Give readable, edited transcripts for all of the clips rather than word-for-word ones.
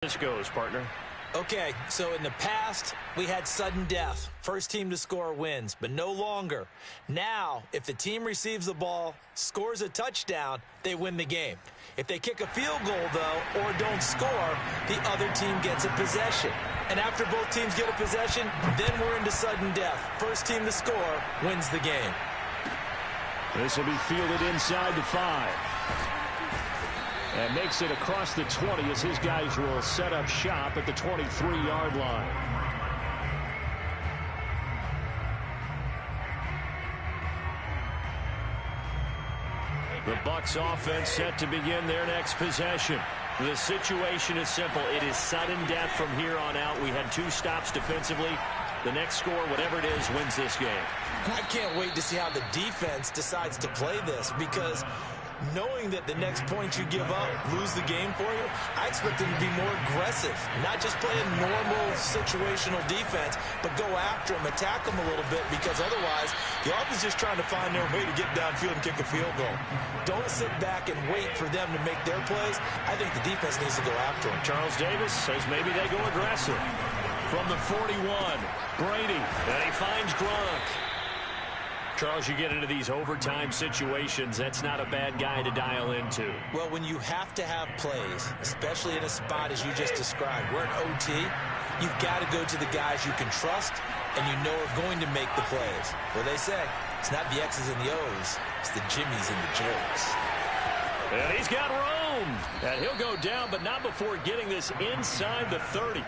This goes, partner. Okay, so in the past, we had sudden death. First team to score wins, but no longer. Now, if the team receives the ball, scores a touchdown, they win the game. If they kick a field goal, though, or don't score, the other team gets a possession. And after both teams get a possession, then we're into sudden death. First team to score wins the game. This will be fielded inside the 5. And makes it across the 20 as his guys will set up shop at the 23-yard line. The Bucs offense set to begin their next possession. The situation is simple. It is sudden death from here on out. We had 2 stops defensively. The next score, whatever it is, wins this game. I can't wait to see how the defense decides to play this, because knowing that the next point you give up, lose the game for you, I expect them to be more aggressive. Not just play a normal situational defense, but go after them, attack them a little bit, because otherwise, the offense is just trying to find their way to get downfield and kick a field goal. Don't sit back and wait for them to make their plays. I think the defense needs to go after them. Charles Davis says maybe they go aggressive. From the 41, Brady, and he finds Gronk. Charles, you get into these overtime situations, that's not a bad guy to dial into. Well, when you have to have plays, especially in a spot as you just described, we're in OT, you've got to go to the guys you can trust and you know are going to make the plays. Well, they say it's not the X's and the O's, it's the Jimmies and the Joes. And he's got room. And he'll go down, but not before getting this inside the 30.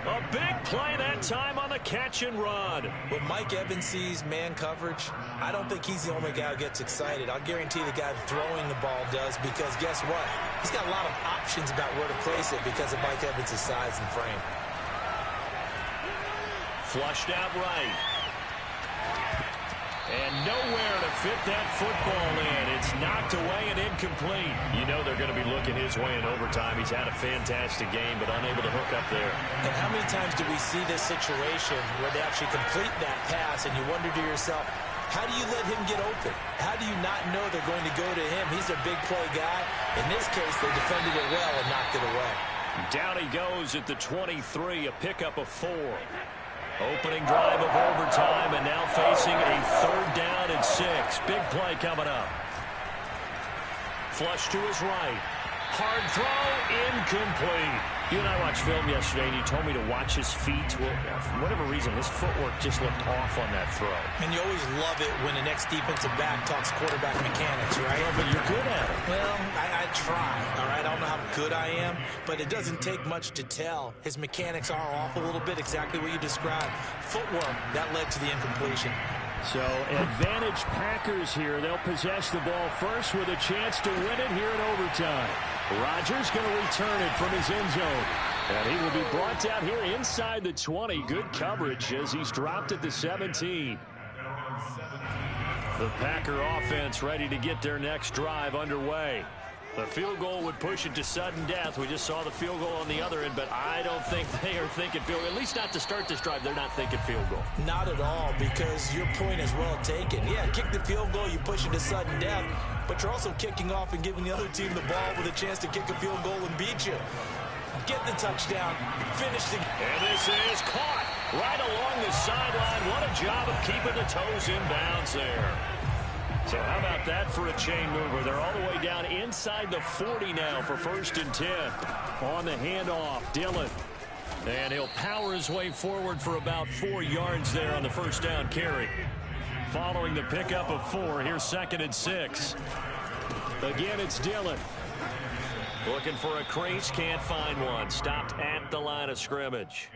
A big play that time on the catch and run. When Mike Evans sees man coverage, I don't think he's the only guy who gets excited. I'll guarantee the guy throwing the ball does, because guess what? He's got a lot of options about where to place it because of Mike Evans' size and frame. Flushed out right. And nowhere to fit that football in. It's knocked away and incomplete. You know they're going to be looking his way in overtime. He's had a fantastic game, but unable to hook up there. And how many times do we see this situation where they actually complete that pass and you wonder to yourself, how do you let him get open? How do you not know they're going to go to him? He's a big play guy. In this case, they defended it well and knocked it away. Down he goes at the 23, a pickup of 4. Opening drive of overtime, and now facing a 3rd down and 6. Big play coming up. Flush to his right. Hard throw, incomplete. You and I watched film yesterday, and you told me to watch his feet. Well, for whatever reason, his footwork just looked off on that throw. And you always love it when the next defensive back talks quarterback mechanics, right? Well, but you're good at it. Well, I try, all right? I don't know how good I am, but it doesn't take much to tell. His mechanics are off a little bit, exactly what you described. Footwork, that led to the incompletion. So, advantage Packers here. They'll possess the ball first with a chance to win it here in overtime. Rodgers going to return it from his end zone. And he will be brought down here inside the 20. Good coverage as he's dropped at the 17. The Packer offense ready to get their next drive underway. The field goal would push it to sudden death. We just saw the field goal on the other end, but I don't think they are thinking field goal. At least not to start this drive. They're not thinking field goal. Not at all, because your point is well taken. Yeah, kick the field goal, you push it to sudden death, but you're also kicking off and giving the other team the ball with a chance to kick a field goal and beat you. Get the touchdown, finish the game. And this is caught right along the sideline. What a job of keeping the toes in bounds there. So how about that for a chain mover? They're all the way down inside the 40 now for 1st and 10. On the handoff, Dillon. And he'll power his way forward for about 4 yards there on the 1st down carry. Following the pickup of 4, here's 2nd and 6. Again, it's Dillon. Looking for a crease, can't find one. Stopped at the line of scrimmage.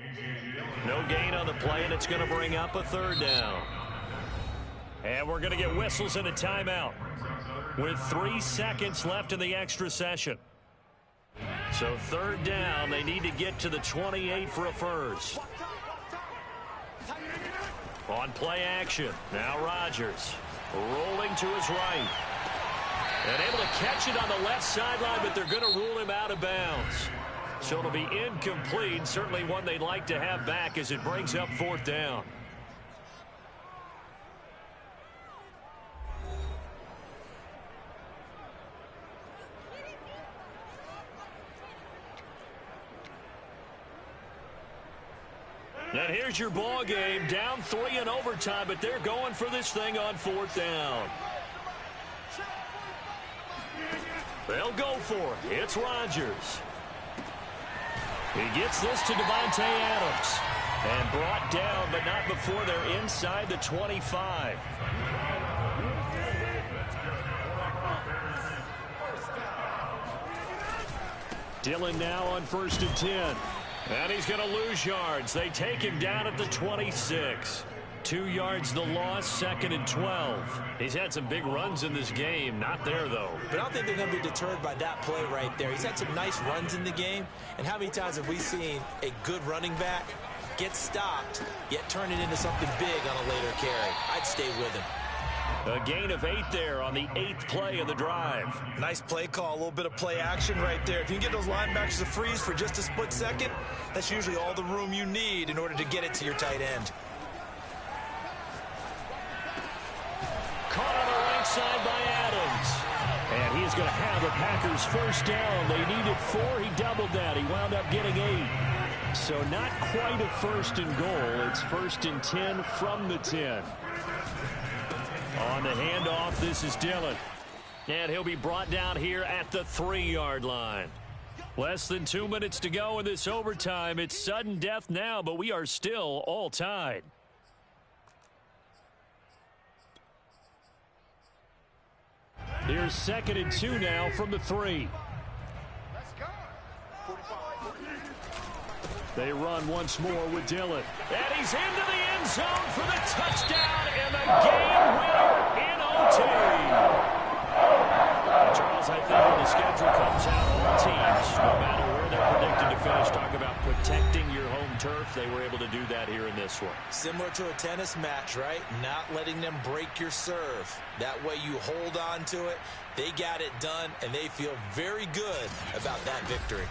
No gain on the play, and it's going to bring up a 3rd down. And we're going to get whistles and a timeout with 3 seconds left in the extra session. So 3rd down, they need to get to the 28 for a first. On play action, now Rodgers rolling to his right. And able to catch it on the left sideline, but they're going to rule him out of bounds. So it'll be incomplete, certainly one they'd like to have back as it brings up 4th down. And here's your ball game, down 3 in overtime, but they're going for this thing on 4th down. They'll go for it. It's Rodgers. He gets this to Devontae Adams. And brought down, but not before they're inside the 25. Dillon now on 1st and 10. And he's going to lose yards. They take him down at the 26. 2 yards the loss, 2nd and 12. He's had some big runs in this game. Not there, though. But I don't think they're going to be deterred by that play right there. He's had some nice runs in the game. And how many times have we seen a good running back get stopped, yet turn it into something big on a later carry? I'd stay with him. A gain of 8 there on the 8th play of the drive. Nice play call, a little bit of play action right there. If you can get those linebackers to freeze for just a split second, that's usually all the room you need in order to get it to your tight end. Caught on the right side by Adams. And he is going to have the Packers 1st down. They needed 4. He doubled that. He wound up getting 8. So not quite a 1st and goal. It's 1st and 10 from the 10. On the handoff, this is Dillon. And he'll be brought down here at the 3-yard line. Less than 2 minutes to go in this overtime. It's sudden death now, but we are still all tied. Here's 2nd and 2 now from the 3. They run once more with Dillon. And he's into the end zone for the touchdown and the game winner in OT. Charles, I think when the schedule comes out, all teams, no matter where they're predicted to finish, talk about protecting your home turf. They were able to do that here in this one. Similar to a tennis match, right? Not letting them break your serve. That way you hold on to it. They got it done, and they feel very good about that victory.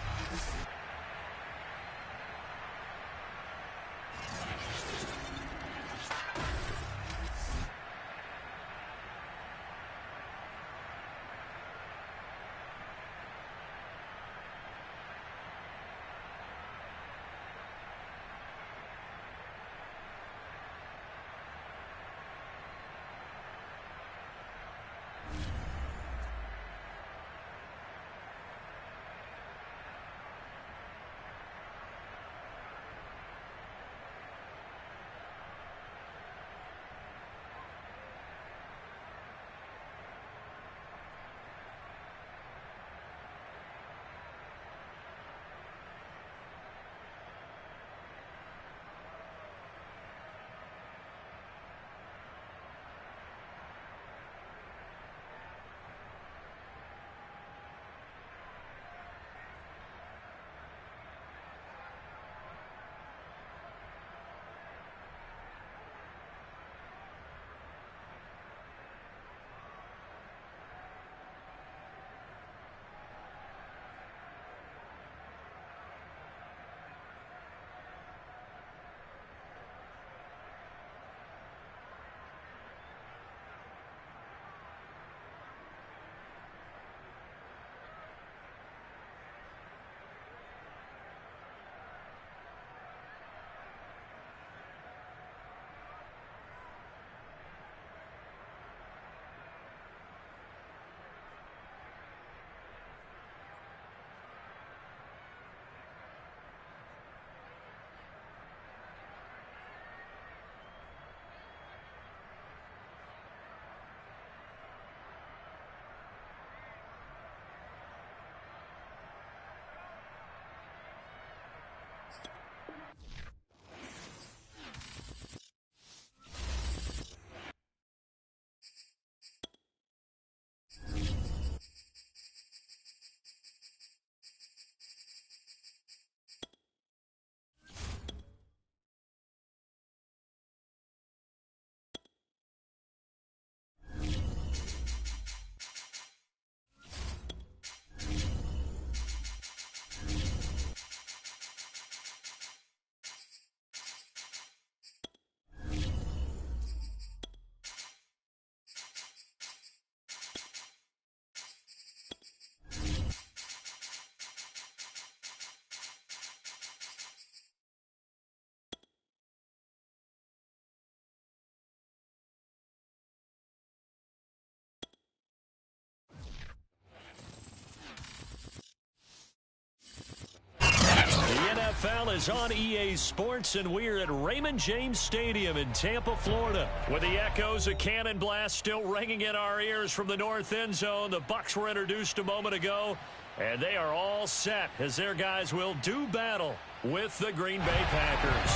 NFL is on EA Sports, and we're at Raymond James Stadium in Tampa, Florida. With the echoes of cannon blast still ringing in our ears from the north end zone, the Bucs were introduced a moment ago, and they are all set as their guys will do battle with the Green Bay Packers.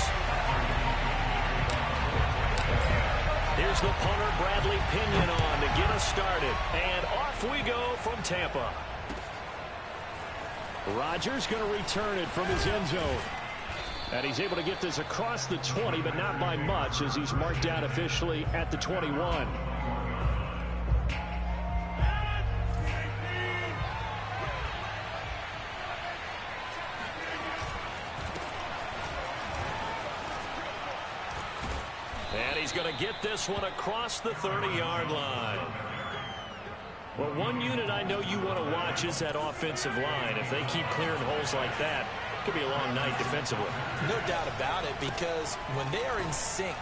Here's the punter, Bradley Pinion, on to get us started. And off we go from Tampa. Rodgers going to return it from his end zone. And he's able to get this across the 20, but not by much, as he's marked down officially at the 21. And he's going to get this one across the 30-yard line. Well, one unit I know you want to watch is that offensive line. If they keep clearing holes like that, it could be a long night defensively. No doubt about it, because when they are in sync,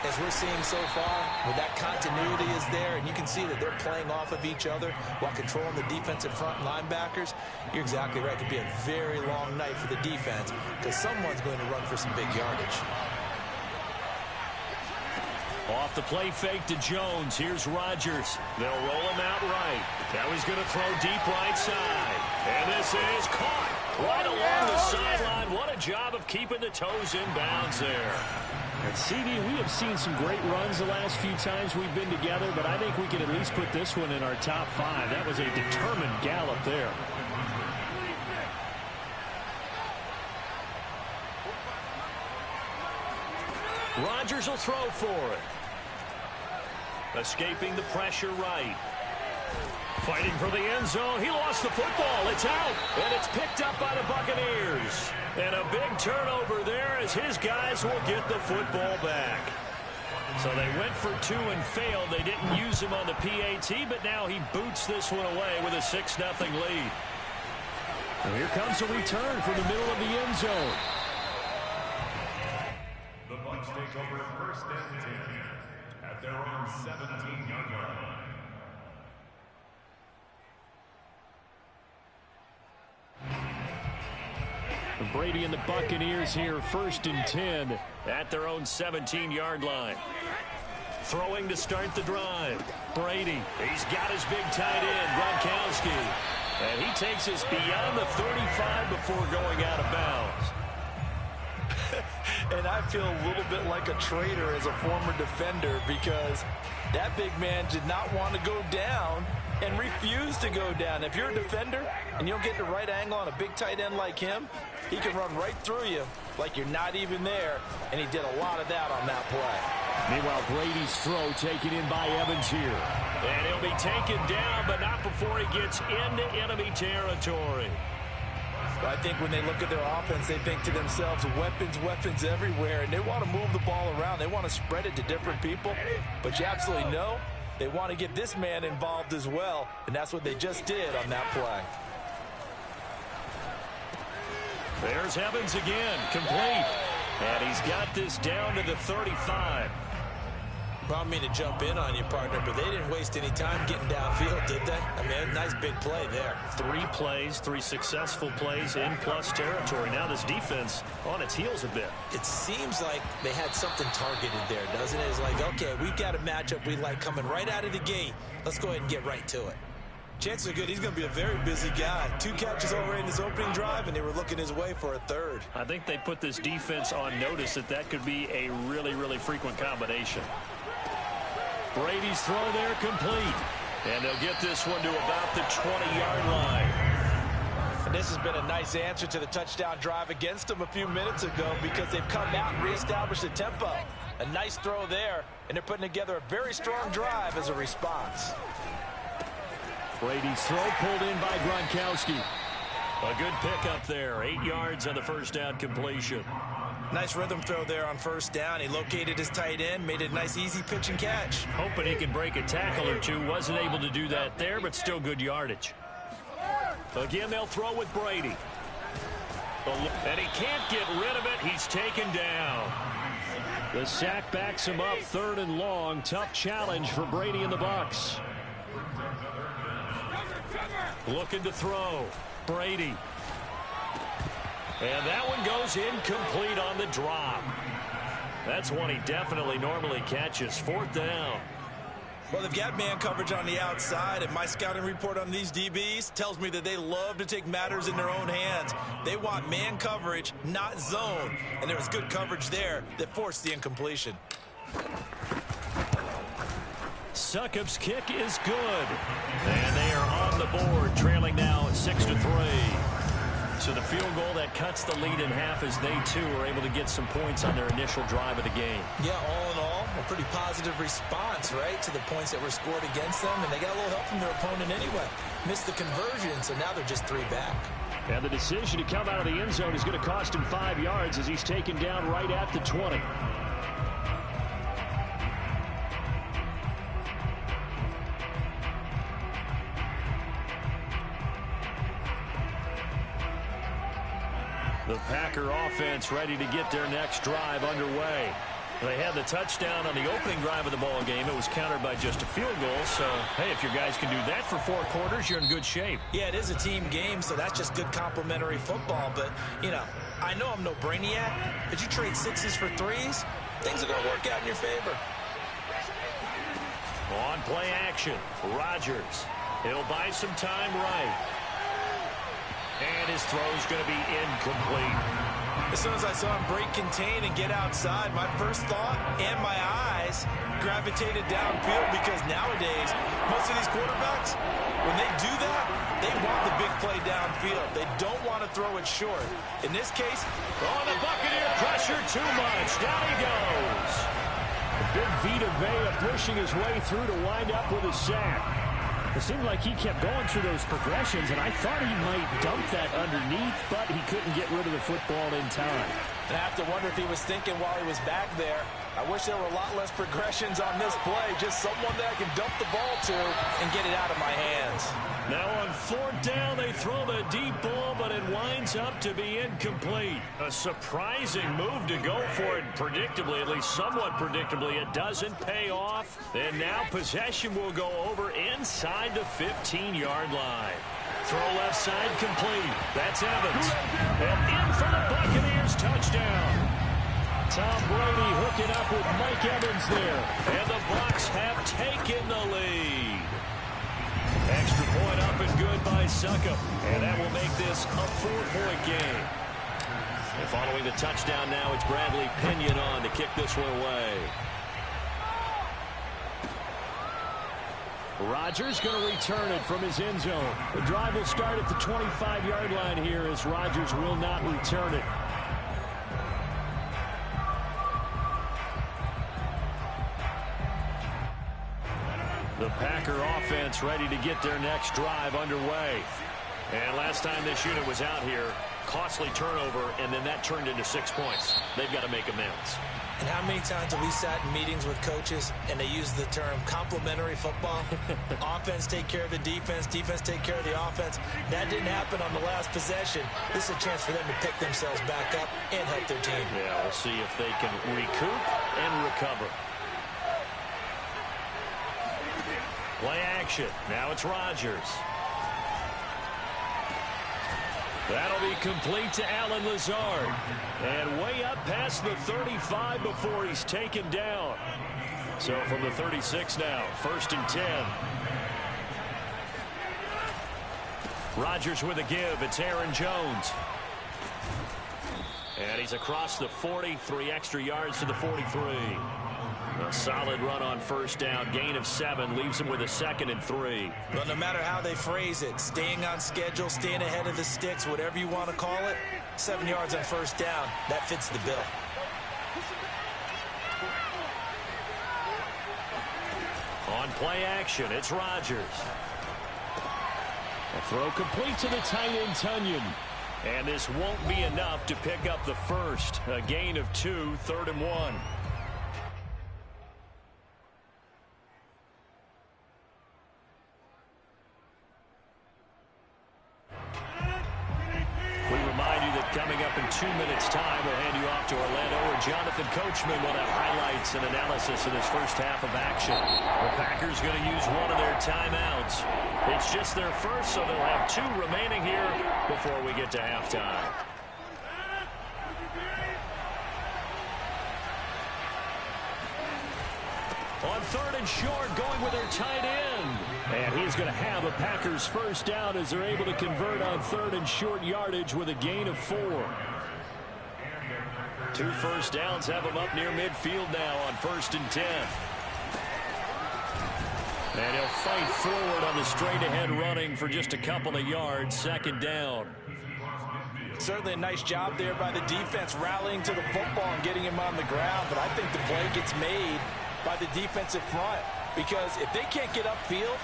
as we're seeing so far, when that continuity is there, and you can see that they're playing off of each other while controlling the defensive front linebackers, you're exactly right. It could be a very long night for the defense, because someone's going to run for some big yardage. Off the play fake to Jones. Here's Rodgers. They'll roll him out right. Now he's going to throw deep right side. And this is caught right along the sideline. What a job of keeping the toes in bounds there. And CD, we have seen some great runs the last few times we've been together, but I think we can at least put this one in our top 5. That was a determined gallop there. Rodgers will throw for it. Escaping the pressure right. Fighting for the end zone. He lost the football. It's out. And it's picked up by the Buccaneers. And a big turnover there as his guys will get the football back. So they went for 2 and failed. They didn't use him on the PAT, but now he boots this one away with a 6-0 lead. And here comes a return from the middle of the end zone. The Bucs take over first and 10 at their own 17-yard line. Brady and the Buccaneers here, first and 10 at their own 17-yard line. Throwing to start the drive. Brady, he's got his big tight end, Gronkowski. And he takes us beyond the 35 before going out of bounds. And I feel a little bit like a traitor as a former defender, because that big man did not want to go down and refused to go down. If you're a defender and you don't get the right angle on a big tight end like him, he can run right through you like you're not even there, and he did a lot of that on that play. Meanwhile, Brady's throw taken in by Evans here. And he'll be taken down, but not before he gets into enemy territory. I think when they look at their offense, they think to themselves, weapons everywhere, and they want to move the ball around. They want to spread it to different people, but you absolutely know they want to get this man involved as well, and that's what they just did on that play. There's Evans again, complete, and he's got this down to the 35. I don't mean to jump in on you, partner, but they didn't waste any time getting downfield, did they? I mean, a nice big play there. 3 plays, 3 successful plays in plus territory. Now this defense on its heels a bit. It seems like they had something targeted there, doesn't it? It's like, okay, we've got a matchup we like coming right out of the gate. Let's go ahead and get right to it. Chances are good he's going to be a very busy guy. 2 catches already in his opening drive, and they were looking his way for a 3rd. I think they put this defense on notice that could be a really, really frequent combination. Brady's throw there complete. And they'll get this one to about the 20-yard line. And this has been a nice answer to the touchdown drive against them a few minutes ago, because they've come out and reestablished the tempo. A nice throw there, and they're putting together a very strong drive as a response. Brady's throw pulled in by Gronkowski. A good pickup there. 8 yards on the first down completion. Nice rhythm throw there on first down. He located his tight end, made it a nice easy pitch and catch. Hoping he can break a tackle or two. Wasn't able to do that there, but still good yardage. Again, they'll throw with Brady. And he can't get rid of it. He's taken down. The sack backs him up, 3rd and long. Tough challenge for Brady and the Bucs. Looking to throw. Brady. And that one goes incomplete on the drop. That's one he definitely normally catches. 4th down. Well, they've got man coverage on the outside, and my scouting report on these DBs tells me that they love to take matters in their own hands. They want man coverage, not zone. And there was good coverage there that forced the incompletion. Succop's kick is good. And they are on the board, trailing now 6-3. So the field goal that cuts the lead in half as they, too, are able to get some points on their initial drive of the game. Yeah, all in all, a pretty positive response, right, to the points that were scored against them. And they got a little help from their opponent anyway. Missed the conversion, so now they're just 3 back. And the decision to come out of the end zone is going to cost him 5 yards as he's taken down right at the 20. The Packer offense ready to get their next drive underway. They had the touchdown on the opening drive of the ball game. It was countered by just a field goal. So, hey, if your guys can do that for 4 quarters, you're in good shape. Yeah, it is a team game, so that's just good complementary football. But, you know, I know I'm no brainiac, but you trade 6s for 3s, things are going to work out in your favor. On play action, Rodgers. He'll buy some time right. And his throw's going to be incomplete. As soon as I saw him break contain and get outside, my first thought and my eyes gravitated downfield, because nowadays, most of these quarterbacks, when they do that, they want the big play downfield. They don't want to throw it short. In this case, on the Buccaneer pressure too much. Down he goes. Big Vita Vea pushing his way through to wind up with a sack. It seemed like he kept going through those progressions, and I thought he might dump that underneath, but he couldn't get rid of the football in time. And I have to wonder if he was thinking while he was back there, I wish there were a lot less progressions on this play, just someone that I can dump the ball to and get it out of my hands. Now on 4th down, they throw the deep ball, but it winds up to be incomplete. A surprising move to go for it predictably, at least somewhat predictably. It doesn't pay off. And now possession will go over inside the 15-yard line. Throw left side complete. That's Evans. And in for the Buccaneers touchdown. Tom Brady hooking up with Mike Evans there. And the Bucs have taken the lead. Extra point up and good by Succop. And that will make this a 4-point game. And following the touchdown now, it's Bradley Pinion on to kick this one away. Rodgers going to return it from his end zone. The drive will start at the 25-yard line here as Rodgers will not return it. The Packer offense ready to get their next drive underway. And last time this unit was out here, costly turnover, and then that turned into 6 points. They've got to make amends. And how many times have we sat in meetings with coaches and they use the term complementary football? Offense take care of the defense, defense take care of the offense. That didn't happen on the last possession. This is a chance for them to pick themselves back up and help their team. Yeah, we'll see if they can recoup and recover. Play action. Now it's Rodgers. That'll be complete to Allen Lazard. And way up past the 35 before he's taken down. So from the 36 now, 1st and 10. Rodgers with a give. It's Aaron Jones. And he's across the 40, 3 extra yards to the 43. A solid run on 1st down, gain of 7, leaves him with a 2nd and 3. But no matter how they phrase it, staying on schedule, staying ahead of the sticks, whatever you want to call it, 7 yards on 1st down, that fits the bill. On play action, it's Rodgers. A throw complete to the tight end, Tunyon. And this won't be enough to pick up the first. A gain of 2, 3rd and 1. Coming up in 2 minutes' time, we'll hand you off to Orlando, where Jonathan Coachman will have highlights and analysis of this first half of action. The Packers going to use one of their timeouts. It's just their first, so they'll have 2 remaining here before we get to halftime. On 3rd and short, going with their tight end. And he's going to have a Packers first down as they're able to convert on 3rd and short yardage with a gain of 4. 2 first downs have him up near midfield now on 1st and 10. And he'll fight forward on the straight-ahead running for just a couple of yards. 2nd down. Certainly a nice job there by the defense rallying to the football and getting him on the ground. But I think the play gets made by the defensive front, because if they can't get upfield,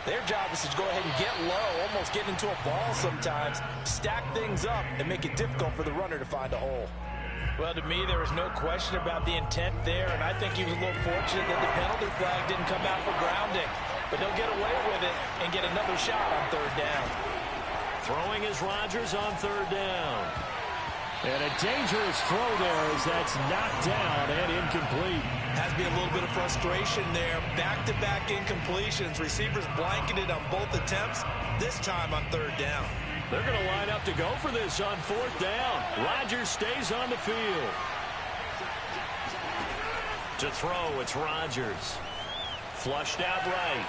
their job is to go ahead and get low, almost get into a ball sometimes, stack things up, and make it difficult for the runner to find a hole. Well, to me, there was no question about the intent there, and I think he was a little fortunate that the penalty flag didn't come out for grounding. But he'll get away with it and get another shot on 3rd down. Throwing is Rodgers on 3rd down. And a dangerous throw there as that's knocked down and incomplete. Has to be a little bit of frustration there. Back-to-back incompletions. Receivers blanketed on both attempts, this time on 3rd down. They're going to line up to go for this on 4th down. Rodgers stays on the field. To throw, it's Rodgers. Flushed out right.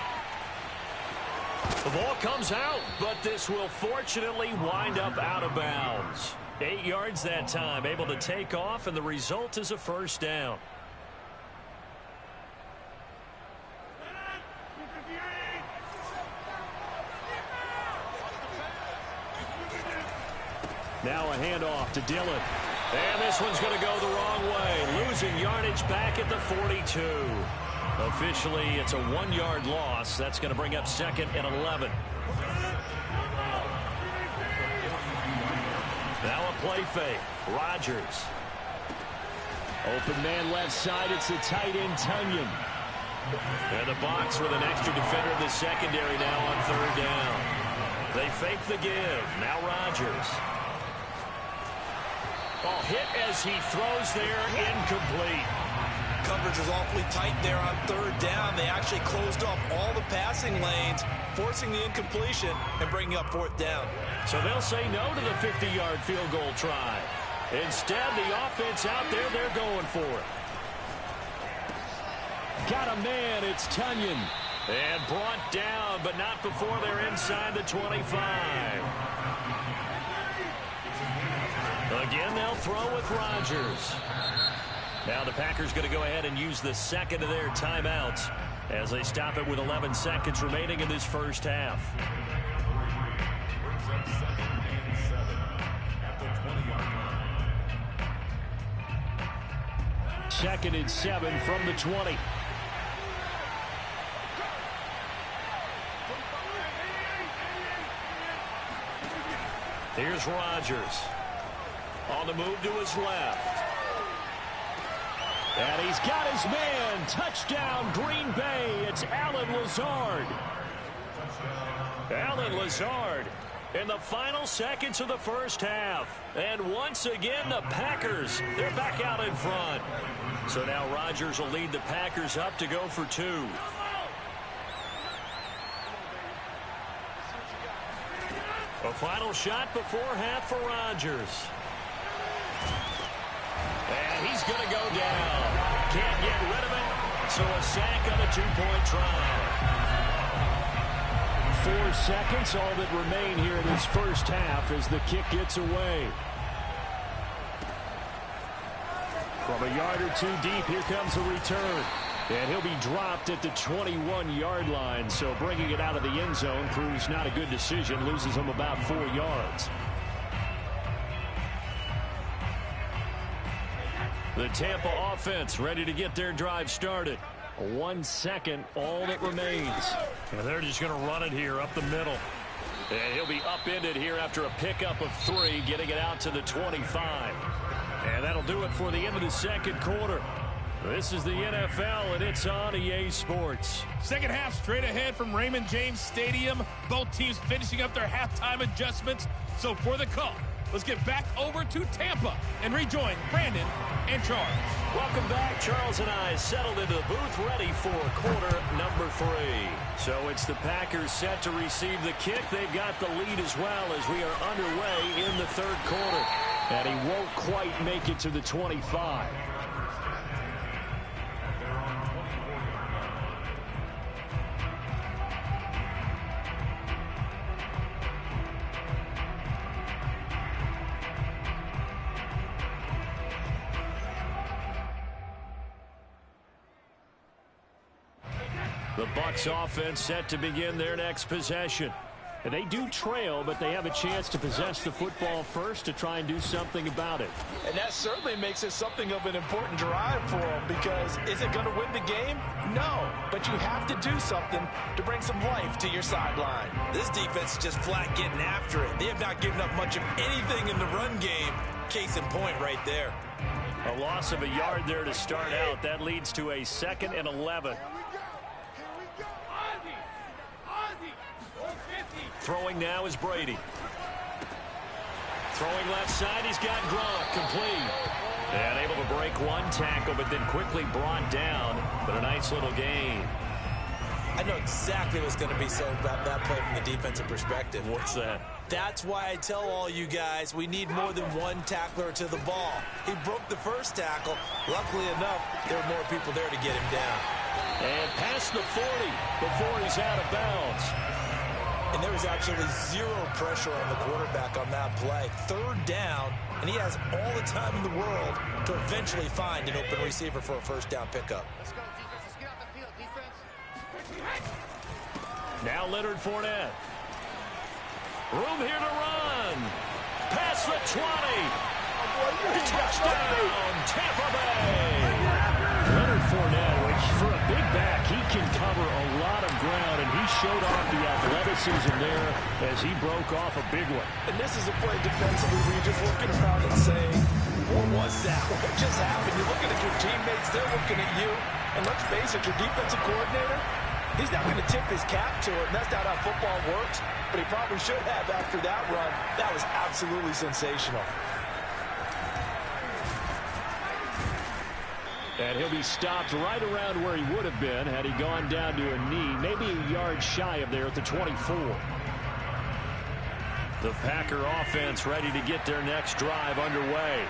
The ball comes out, but this will fortunately wind up out of bounds. 8 yards that time, able to take off, and the result is a first down. Now a handoff to Dillon. And this one's going to go the wrong way. Losing yardage back at the 42. Officially, it's a 1-yard loss. That's going to bring up 2nd and 11. Now a play fake. Rodgers. Open man left side. It's the tight end, Tunyon. And the box with an extra defender in the secondary now on 3rd down. They fake the give. Now Rodgers. Ball hit as he throws there, incomplete. Coverage was awfully tight there on 3rd down. They actually closed off all the passing lanes, forcing the incompletion and bringing up 4th down. So they'll say no to the 50-yard field goal try. Instead, the offense out there, they're going for it. Got a man, it's Tunyon. And brought down, but not before they're inside the 25. Again, they'll throw with Rodgers. Now the Packers going to go ahead and use the 2nd of their timeouts as they stop it with 11 seconds remaining in this first half. 2nd and 7 from the 20. Here's Rodgers. On the move to his left. And he's got his man. Touchdown, Green Bay. It's Allen Lazard. Allen Lazard in the final seconds of the first half. And once again, the Packers, they're back out in front. So now Rodgers will lead the Packers up to go for 2. A final shot before half for Rodgers. And he's going to go down. Can't get rid of it. So a sack on a 2-point try. 4 seconds, all that remain here in this first half as the kick gets away. From a yard or 2 deep, here comes the return. And he'll be dropped at the 21-yard line. So bringing it out of the end zone proves not a good decision. Loses him about 4 yards. The Tampa offense ready to get their drive started. 1 second, all that remains. And they're just going to run it here up the middle. And he'll be upended here after a pickup of 3, getting it out to the 25. And that'll do it for the end of the second quarter. This is the NFL, and it's on EA Sports. Second half straight ahead from Raymond James Stadium. Both teams finishing up their halftime adjustments. So for the call, let's get back over to Tampa and rejoin Brandon and Charles. Welcome back. Charles and I settled into the booth ready for quarter number 3. So it's the Packers set to receive the kick. They've got the lead as well as we are underway in the third quarter. And he won't quite make it to the 25. The Bucs offense set to begin their next possession. And they do trail, but they have a chance to possess the football first to try and do something about it. And that certainly makes it something of an important drive for them, because is it going to win the game? No, but you have to do something to bring some life to your sideline. This defense is just flat getting after it. They have not given up much of anything in the run game. Case in point right there. A loss of a yard there to start out. That leads to a 2nd and 11. Throwing now is Brady. Throwing left side, he's got Gronk, complete. And able to break one tackle, but then quickly brought down. But a nice little gain. I know exactly what's going to be said about that play from the defensive perspective. What's that? That's why I tell all you guys we need more than one tackler to the ball. He broke the first tackle. Luckily enough, there were more people there to get him down. And past the 40 before he's out of bounds. And there was absolutely zero pressure on the quarterback on that play. 3rd down, and he has all the time in the world to eventually find an open receiver for a first down pickup. Let's go, defense. Let's get out the field, defense. Now Leonard Fournette. Room here to run. Past the 20. Touchdown, Tampa Bay. Leonard Fournette, which for a big back, he can cover a lot of ground, and he showed off the athleticism there as he broke off a big one. And this is a play defensively where you're just looking around and saying, what was that? What just happened? You're looking at your teammates, they're looking at you. And let's face it, your defensive coordinator, he's not going to tip his cap to it, and that's not how football works, but he probably should have after that run. That was absolutely sensational. And he'll be stopped right around where he would have been had he gone down to a knee, maybe a yard shy of there at the 24. The Packer offense ready to get their next drive underway.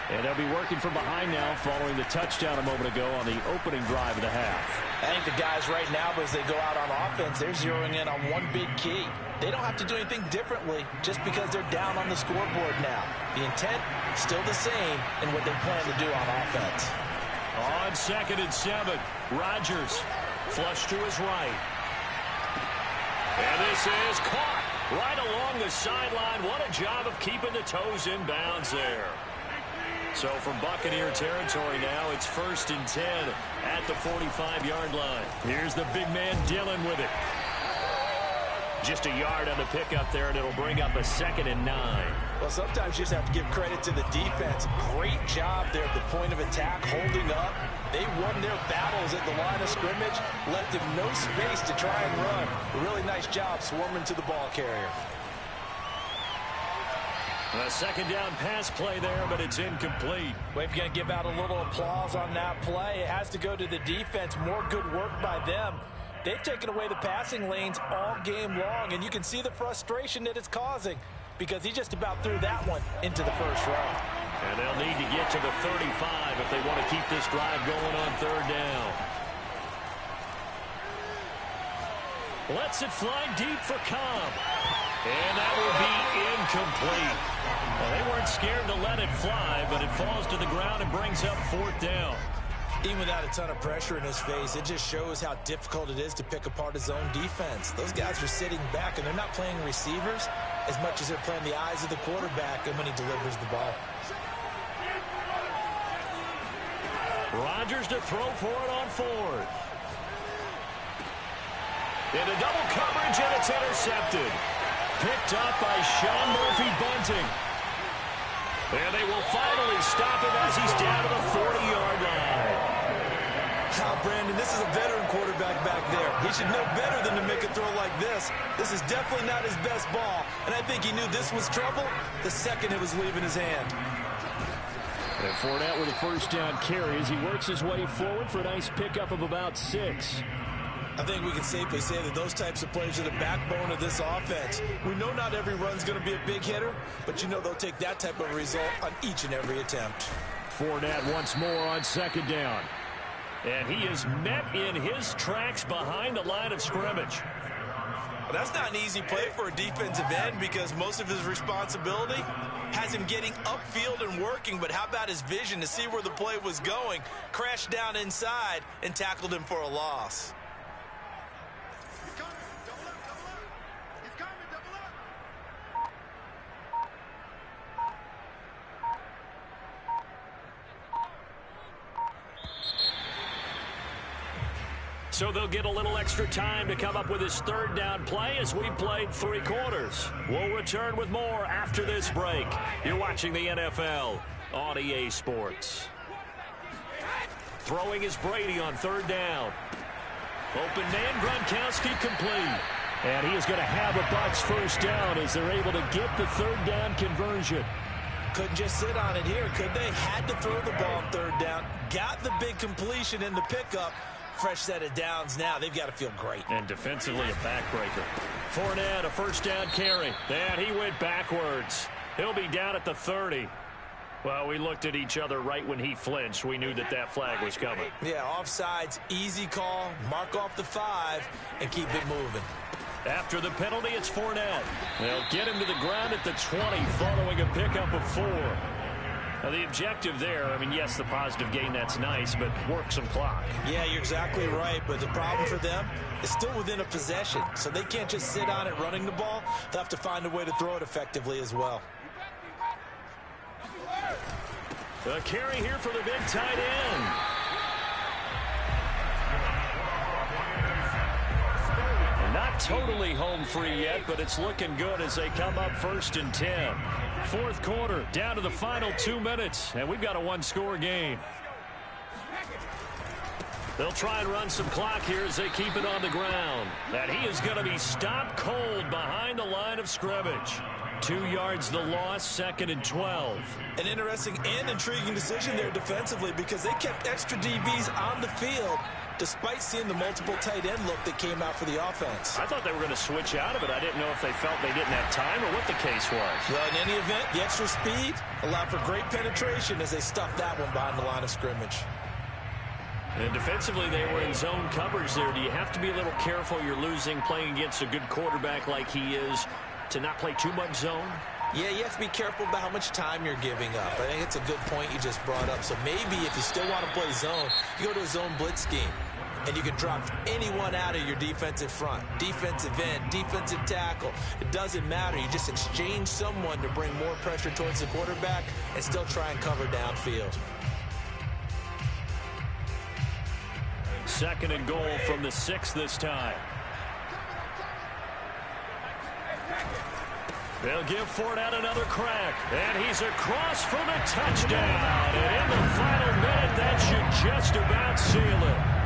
And they'll be working from behind now following the touchdown a moment ago on the opening drive of the half. I think the guys right now, as they go out on offense, they're zeroing in on one big key. They don't have to do anything differently just because they're down on the scoreboard now. The intent still the same in what they plan to do on offense. On 2nd and 7, Rodgers flush to his right. And this is caught right along the sideline. What a job of keeping the toes in bounds there. So from Buccaneer territory now, it's 1st and 10 at the 45-yard line. Here's the big man Dillon with it. Just a yard on the pickup there, and it'll bring up a 2nd and 9. Well, sometimes you just have to give credit to the defense. Great job there at the point of attack, holding up. They won their battles at the line of scrimmage, left them no space to try and run. A really nice job swarming to the ball carrier. A 2nd down pass play there, but it's incomplete. Well, if you're going to give out a little applause on that play, it has to go to the defense. More good work by them. They've taken away the passing lanes all game long, and you can see the frustration that it's causing because he just about threw that one into the first row. And they'll need to get to the 35 if they want to keep this drive going on 3rd down. Lets it fly deep for Cobb. And that will be incomplete. Well, they weren't scared to let it fly, but it falls to the ground and brings up 4th down. Even without a ton of pressure in his face, it just shows how difficult it is to pick apart his own defense. Those guys are sitting back, and they're not playing receivers as much as they're playing the eyes of the quarterback and when he delivers the ball. Rodgers to throw for it on 4th. Into double coverage, and it's intercepted. Picked up by Sean Murphy-Bunting. And they will finally stop him as he's down to the 40-yard line. Now, Brandon, this is a veteran quarterback back there. He should know better than to make a throw like this. This is definitely not his best ball, and I think he knew this was trouble the second it was leaving his hand. And Fournette with a 1st down carry as he works his way forward for a nice pickup of about 6. I think we can safely say that those types of plays are the backbone of this offense. We know not every run's going to be a big hitter, but you know they'll take that type of result on each and every attempt. Fournette once more on 2nd down. And he is met in his tracks behind the line of scrimmage. Well, that's not an easy play for a defensive end because most of his responsibility has him getting upfield and working, but how about his vision to see where the play was going, crashed down inside, and tackled him for a loss. So they'll get a little extra time to come up with his third down play as we've played 3 quarters. We'll return with more after this break. You're watching the NFL on EA Sports. Throwing is Brady on 3rd down. Open man, Gronkowski complete. And he is going to have a Bucs first down as they're able to get the 3rd down conversion. Couldn't just sit on it here, could they? Had to throw the ball on 3rd down. Got the big completion in the pickup. Fresh set of downs now. They've got to feel great. And defensively, a backbreaker. Fournette, a first down carry. And he went backwards. He'll be down at the 30. Well, we looked at each other right when he flinched. We knew that that flag was coming. Yeah, offsides, easy call. Mark off the 5 and keep it moving. After the penalty, it's Fournette. They'll get him to the ground at the 20 following a pickup of 4. Now, the objective there, I mean, yes, the positive gain, that's nice, but work some clock. Yeah, you're exactly right, but the problem for them is still within a possession, so they can't just sit on it running the ball. They'll have to find a way to throw it effectively as well. A carry here for the big tight end. Not totally home free yet, but it's looking good as they come up 1st and 10. 4th quarter, down to the final 2 minutes, and we've got a 1-score game. They'll try and run some clock here as they keep it on the ground. And he is going to be stopped cold behind the line of scrimmage. 2 yards the loss, 2nd and 12. An interesting and intriguing decision there defensively because they kept extra DBs on the field despite seeing the multiple tight end look that came out for the offense. I thought they were going to switch out of it. I didn't know if they felt they didn't have time or what the case was. Well, in any event, the extra speed allowed for great penetration as they stuffed that one behind the line of scrimmage. And defensively, they were in zone coverage there. Do you have to be a little careful? You're losing playing against a good quarterback like he is to not play too much zone? Yeah, you have to be careful about how much time you're giving up. I think it's a good point you just brought up. So maybe if you still want to play zone, you go to a zone blitz scheme. And you can drop anyone out of your defensive front. Defensive end, defensive tackle. It doesn't matter. You just exchange someone to bring more pressure towards the quarterback and still try and cover downfield. 2nd and goal from the 6 this time. They'll give Fournette another crack. And he's across for the touchdown. And in the final minute, that should just about seal it.